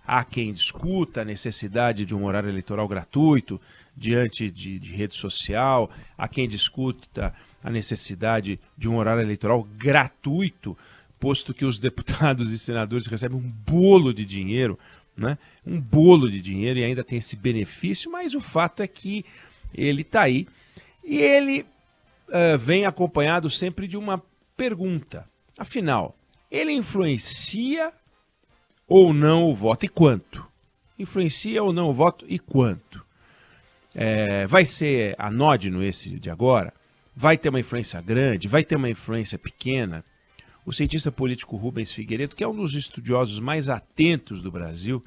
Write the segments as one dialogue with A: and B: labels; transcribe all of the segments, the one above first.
A: Há quem discuta a necessidade de um horário eleitoral gratuito diante de rede social, há quem discuta a necessidade de um horário eleitoral gratuito, posto que os deputados e senadores recebem um bolo de dinheiro, né? Um bolo de dinheiro e ainda tem esse benefício, mas o fato é que ele está aí e ele vem acompanhado sempre de uma pergunta. Afinal, ele influencia ou não o voto e quanto? Influencia ou não o voto e quanto? Vai ser anódino esse de agora? Vai ter uma influência grande? Vai ter uma influência pequena? O cientista político Rubens Figueiredo, que é um dos estudiosos mais atentos do Brasil,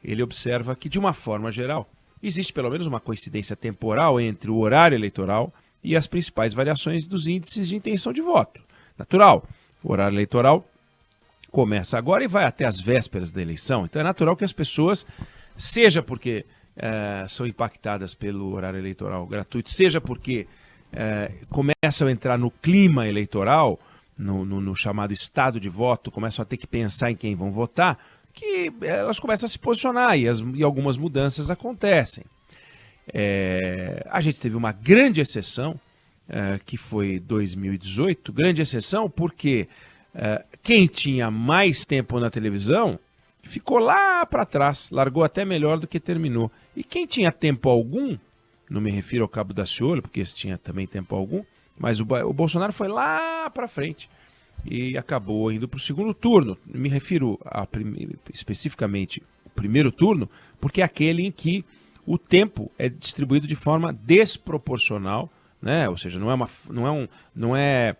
A: ele observa que, de uma forma geral, existe pelo menos uma coincidência temporal entre o horário eleitoral e as principais variações dos índices de intenção de voto. Natural, o horário eleitoral começa agora e vai até as vésperas da eleição. Então é natural que as pessoas, seja porque são impactadas pelo horário eleitoral gratuito, seja porque começam a entrar no clima eleitoral, no chamado estado de voto, começam a ter que pensar em quem vão votar, que elas começam a se posicionar e algumas mudanças acontecem. A gente teve uma grande exceção, que foi 2018, grande exceção porque quem tinha mais tempo na televisão ficou lá para trás, largou até melhor do que terminou. E quem tinha tempo algum, não me refiro ao Cabo Daciolo, porque esse tinha também tempo algum, mas o Bolsonaro foi lá para frente e acabou indo para o segundo turno. Me refiro especificamente ao primeiro turno, porque é aquele em que o tempo é distribuído de forma desproporcional, né? Ou seja, não é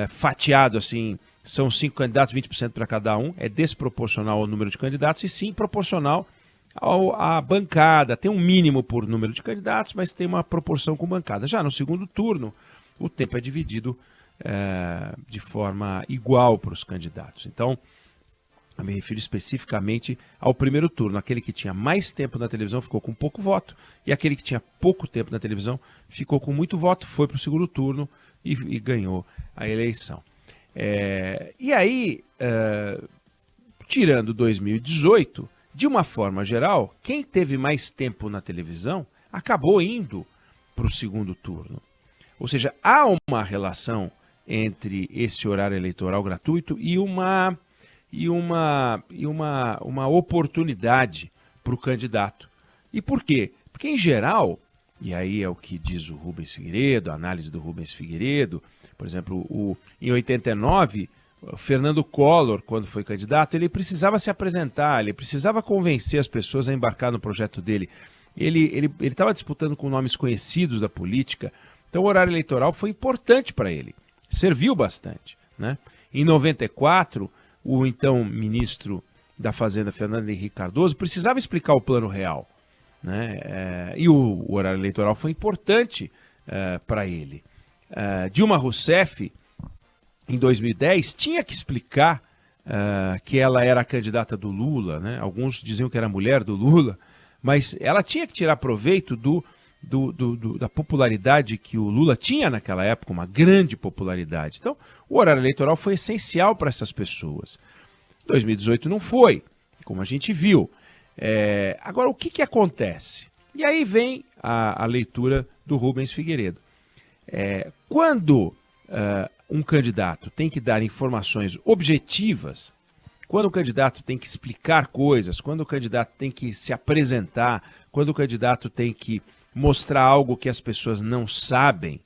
A: fatiado assim, são 5 candidatos, 20% para cada um, é desproporcional ao número de candidatos e sim proporcional à bancada. Tem um mínimo por número de candidatos, mas tem uma proporção com bancada. Já no segundo turno, o tempo é dividido de forma igual para os candidatos. Então, eu me refiro especificamente ao primeiro turno. Aquele que tinha mais tempo na televisão ficou com pouco voto, e aquele que tinha pouco tempo na televisão ficou com muito voto, foi para o segundo turno e ganhou a eleição. E aí, tirando 2018, de uma forma geral, quem teve mais tempo na televisão acabou indo para o segundo turno. Ou seja, há uma relação entre esse horário eleitoral gratuito e uma oportunidade para o candidato. E por quê? Porque, em geral, e aí é o que diz o Rubens Figueiredo, a análise do Rubens Figueiredo, por exemplo, em 89, o Fernando Collor, quando foi candidato, ele precisava se apresentar, ele precisava convencer as pessoas a embarcar no projeto dele. Ele estava disputando com nomes conhecidos da política, então o horário eleitoral foi importante para ele, serviu bastante, né? Em 94, o então ministro da Fazenda, Fernando Henrique Cardoso, precisava explicar o plano real, né? E o horário eleitoral foi importante para ele. Dilma Rousseff, em 2010, tinha que explicar que ela era a candidata do Lula, né? Alguns diziam que era a mulher do Lula, mas ela tinha que tirar proveito da popularidade que o Lula tinha naquela época, uma grande popularidade. Então, o horário eleitoral foi essencial para essas pessoas. 2018 não foi, como a gente viu. Agora, o que acontece? E aí vem a leitura do Rubens Figueiredo. Quando um candidato tem que dar informações objetivas, quando o candidato tem que explicar coisas, quando o candidato tem que se apresentar, quando o candidato tem que mostrar algo que as pessoas não sabem,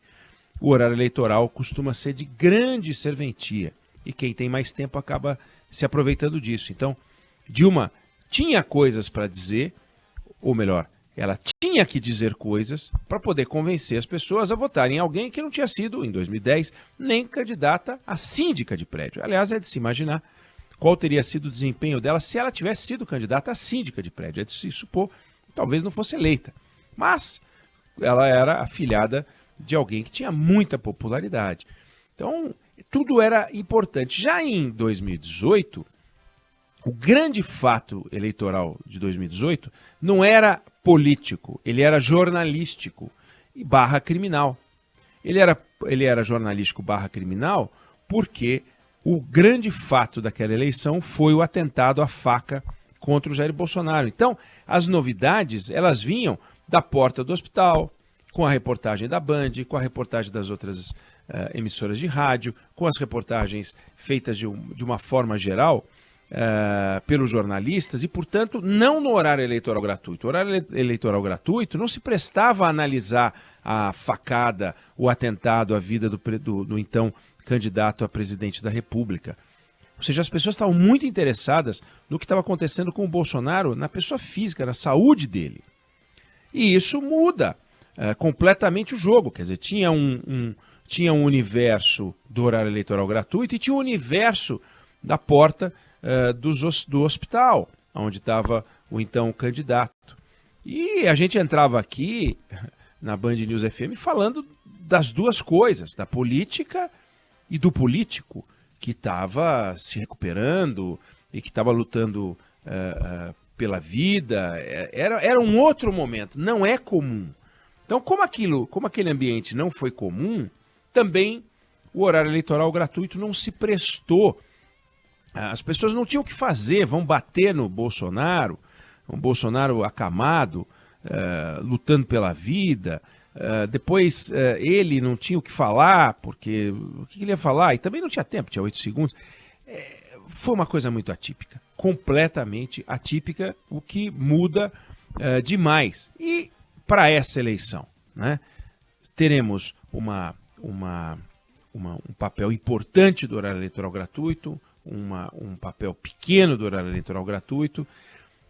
A: o horário eleitoral costuma ser de grande serventia. E quem tem mais tempo acaba se aproveitando disso. Então, Dilma tinha coisas para dizer, ou melhor, ela tinha que dizer coisas para poder convencer as pessoas a votarem em alguém que não tinha sido, em 2010, nem candidata a síndica de prédio. Aliás, é de se imaginar qual teria sido o desempenho dela se ela tivesse sido candidata a síndica de prédio. É de se supor que talvez não fosse eleita. Mas ela era afilhada de alguém que tinha muita popularidade. Então, tudo era importante. Já em 2018, o grande fato eleitoral de 2018 não era político, ele era jornalístico e barra criminal. Ele era jornalístico barra criminal porque o grande fato daquela eleição foi o atentado à faca contra o Jair Bolsonaro. Então, as novidades, elas vinham da porta do hospital, com a reportagem da Band, com a reportagem das outras emissoras de rádio, com as reportagens feitas de uma forma geral pelos jornalistas e, portanto, não no horário eleitoral gratuito. O horário eleitoral gratuito não se prestava a analisar a facada, o atentado à vida do então candidato a presidente da República. Ou seja, as pessoas estavam muito interessadas no que estava acontecendo com o Bolsonaro, na pessoa física, na saúde dele. E isso muda completamente o jogo. Quer dizer, tinha um universo do horário eleitoral gratuito e tinha um universo da porta do hospital, onde estava o então candidato. E a gente entrava aqui na Band News FM falando das duas coisas, da política e do político, que estava se recuperando e que estava lutando pela vida. Era um outro momento, não é comum. Então, como aquele ambiente não foi comum, também o horário eleitoral gratuito não se prestou. As pessoas não tinham o que fazer, vão bater no Bolsonaro, um Bolsonaro acamado, lutando pela vida. Depois ele não tinha o que falar, porque o que ele ia falar? E também não tinha tempo, tinha 8 segundos. Foi uma coisa muito atípica, completamente atípica, o que muda demais. E para essa eleição, né, teremos um papel importante do horário eleitoral gratuito, um papel pequeno do horário eleitoral gratuito,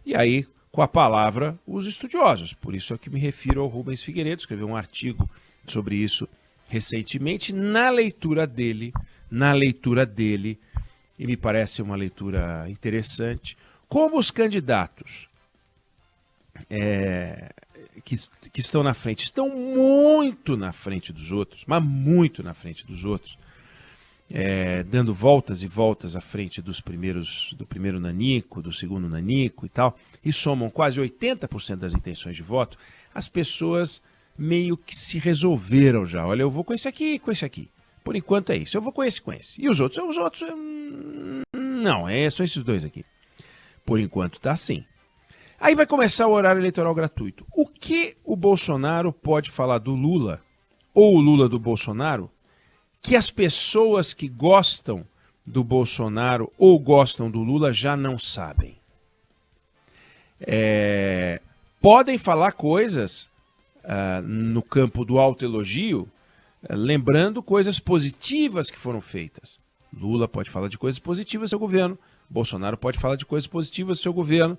A: e aí, com a palavra, os estudiosos. Por isso é que me refiro ao Rubens Figueiredo, escreveu um artigo sobre isso recentemente, na leitura dele, e me parece uma leitura interessante, como os candidatos que estão na frente, estão muito na frente dos outros, mas muito na frente dos outros, dando voltas e voltas à frente do primeiro nanico, do segundo nanico e tal, e somam quase 80% das intenções de voto, as pessoas meio que se resolveram já. Olha, eu vou com esse aqui e com esse aqui. Por enquanto é isso. Eu vou com esse. E os outros? Não, são esses dois aqui. Por enquanto tá assim. Aí vai começar o horário eleitoral gratuito. O que o Bolsonaro pode falar do Lula, ou o Lula do Bolsonaro, que as pessoas que gostam do Bolsonaro ou gostam do Lula já não sabem? Podem falar coisas no campo do autoelogio, lembrando coisas positivas que foram feitas. Lula pode falar de coisas positivas do seu governo, Bolsonaro pode falar de coisas positivas do seu governo,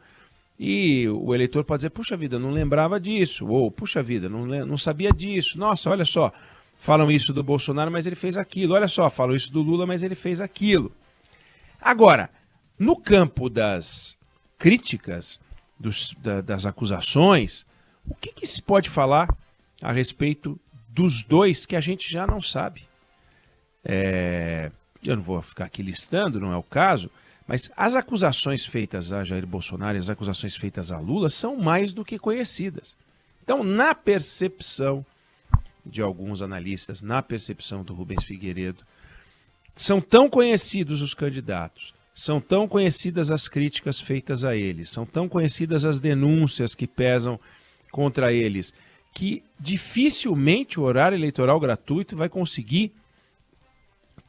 A: e o eleitor pode dizer, puxa vida, não lembrava disso, ou puxa vida, não sabia disso, nossa, olha só, falam isso do Bolsonaro, mas ele fez aquilo, olha só, falam isso do Lula, mas ele fez aquilo. Agora, no campo das críticas, das acusações, o que se pode falar a respeito dos dois que a gente já não sabe? Eu não vou ficar aqui listando, não é o caso, mas as acusações feitas a Jair Bolsonaro e as acusações feitas a Lula são mais do que conhecidas. Então, na percepção de alguns analistas, na percepção do Rubens Figueiredo, são tão conhecidos os candidatos, são tão conhecidas as críticas feitas a eles, são tão conhecidas as denúncias que pesam contra eles, que dificilmente o horário eleitoral gratuito vai conseguir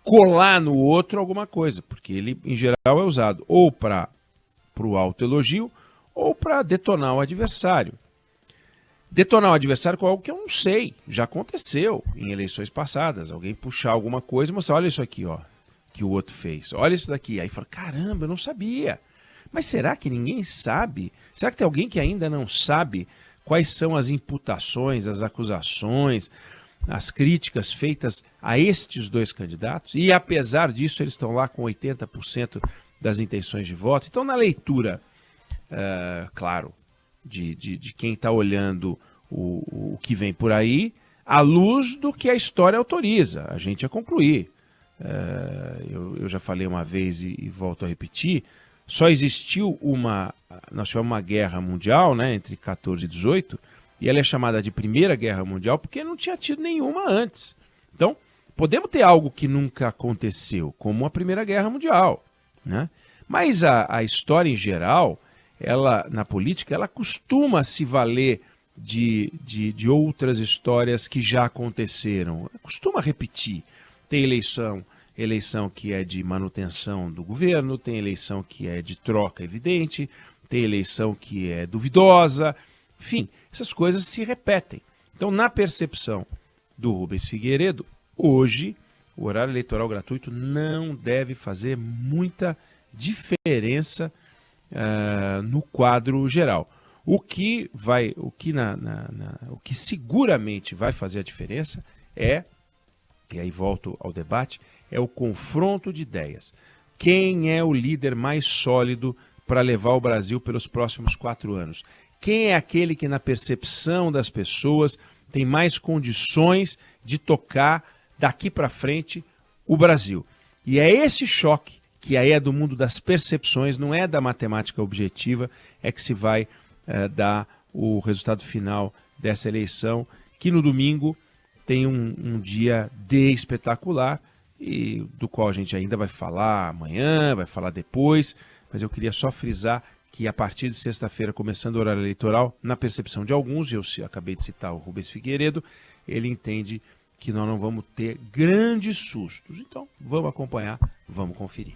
A: colar no outro alguma coisa, porque ele, em geral, é usado ou para o autoelogio ou para detonar o adversário. Detonar o adversário com algo que eu não sei, já aconteceu em eleições passadas, alguém puxar alguma coisa e mostrar, olha isso aqui, ó, que o outro fez, olha isso daqui, aí fala, caramba, eu não sabia. Mas será que ninguém sabe? Será que tem alguém que ainda não sabe quais são as imputações, as acusações, as críticas feitas a estes dois candidatos? E apesar disso, eles estão lá com 80% das intenções de voto. Então, na leitura, claro, de quem está olhando o que vem por aí, à luz do que a história autoriza a gente a concluir. Eu já falei uma vez e volto a repetir, só existiu nós tivemos uma guerra mundial, né, entre 14 e 18, e ela é chamada de Primeira Guerra Mundial porque não tinha tido nenhuma antes. Então, podemos ter algo que nunca aconteceu, como a Primeira Guerra Mundial, né? Mas a história em geral, ela, na política, ela costuma se valer de outras histórias que já aconteceram. Costuma repetir. Tem eleição que é de manutenção do governo, tem eleição que é de troca evidente, tem eleição que é duvidosa. Enfim, essas coisas se repetem. Então, na percepção do Rubens Figueiredo, hoje, o horário eleitoral gratuito não deve fazer muita diferença no quadro geral. O que seguramente vai fazer a diferença e aí volto ao debate, é o confronto de ideias. Quem é o líder mais sólido para levar o Brasil pelos próximos 4 anos? Quem é aquele que, na percepção das pessoas, tem mais condições de tocar daqui para frente o Brasil? E é esse choque, que aí é do mundo das percepções, não é da matemática objetiva, é que se vai dar o resultado final dessa eleição, que no domingo tem um dia D espetacular, e do qual a gente ainda vai falar amanhã, vai falar depois, mas eu queria só frisar que a partir de sexta-feira, começando o horário eleitoral, na percepção de alguns, eu acabei de citar o Rubens Figueiredo, ele entende que nós não vamos ter grandes sustos. Então, vamos acompanhar, vamos conferir.